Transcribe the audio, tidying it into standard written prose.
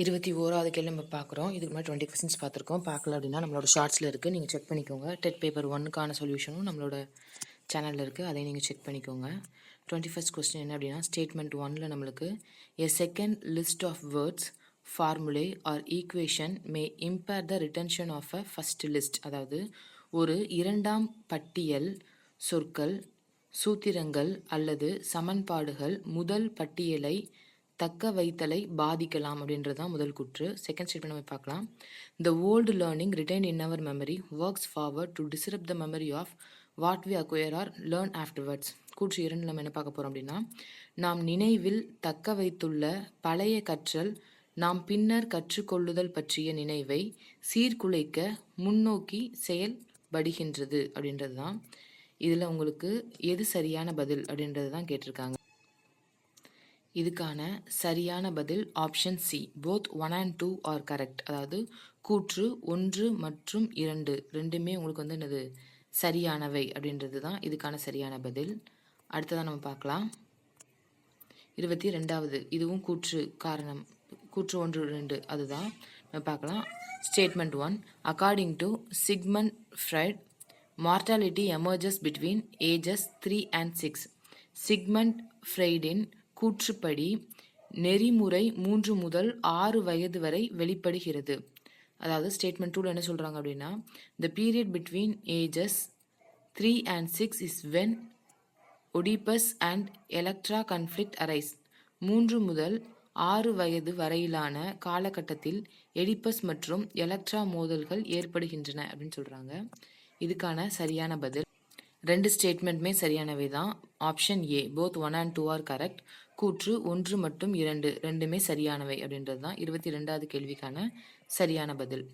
21வது கேள்வி நம்ம பார்க்குறோம். இதுக்கு முன்னாடி 20 கொஸ்டின்ஸ் பார்த்துருக்கோம். பார்க்கல அப்படின்னா நம்மளோட ஷார்ட்ஸில் இருக்குது, நீங்கள் செக் பண்ணிக்கோங்க. டெட் பேப்பர் 1க்கான சொல்யூஷனும் நம்மளோட சேனலில் இருக்குது, அதையும் நீங்கள் செக் பண்ணிக்கோங்க. 21st கொஸ்டின் என்ன அப்படின்னா, ஸ்டேட்மெண்ட் 1ல் நம்மளுக்கு a second list of words formulae or equation may impair the retention of a first list. அதாவது ஒரு இரண்டாம் பட்டியல் சொற்கள், சூத்திரங்கள் அல்லது சமன்பாடுகள் முதல் பட்டியலை தக்க வைத்தலை பாதிக்கலாம் அப்படின்றது தான் முதல் கூற்று. செகண்ட் ஸ்டேட்மெண்ட் நம்ம பார்க்கலாம். The old learning retained in our memory works forward to disrupt the memory of what we acquire or learn afterwards. கூற்று 2 நம்ம என்ன பார்க்க போகிறோம் அப்படின்னா, நாம் நினைவில் தக்க வைத்துள்ள பழைய கற்றல் நாம் பின்னர் கற்றுக்கொள்ளுதல் பற்றிய நினைவை சீர்குலைக்க முன்னோக்கி செயல்படுகின்றது அப்படின்றது தான். இதில் உங்களுக்கு எது சரியான பதில் அப்படின்றது தான் கேட்டிருக்காங்க. இதுக்கான சரியான பதில் option C, both 1 and 2 are correct. அதாவது கூற்று 1 மற்றும் 2 ரெண்டுமே உங்களுக்கு வந்து என்னது சரியானவை அப்படின்றது தான் இதுக்கான சரியான பதில். அடுத்ததான் நம்ம பார்க்கலாம் 22வது. இதுவும் கூற்று காரணம், கூற்று 1 2 அதுதான் நம்ம பார்க்கலாம். Statement 1, according to Sigmund Freud morality emerges between ages 3 and 6. Sigmund ஃப்ரைடின் கூற்றுப்படி நெறிமுறை 3 முதல் 6 வயது வரை வெளிப்படுகிறது. அதாவது ஸ்டேட்மெண்ட் 2ல என்ன சொல்கிறாங்க அப்படின்னா, the period between ages 3 and 6 is when Oedipus and Electra conflict arise. 3 முதல் 6 வயது வரையிலான காலகட்டத்தில் எடிபஸ் மற்றும் எலக்ட்ரா மோதல்கள் ஏற்படுகின்றன அப்படின்னு சொல்கிறாங்க. இதுக்கான சரியான பதில் 2 ஸ்டேட்மெண்ட்டுமே சரியானவை தான். Option A, both 1 and 2 are correct. கூற்று 1 மற்றும் 2 ரெண்டுமே சரியானவை அப்படின்றது தான் 22வது கேள்விக்கான சரியான பதில்.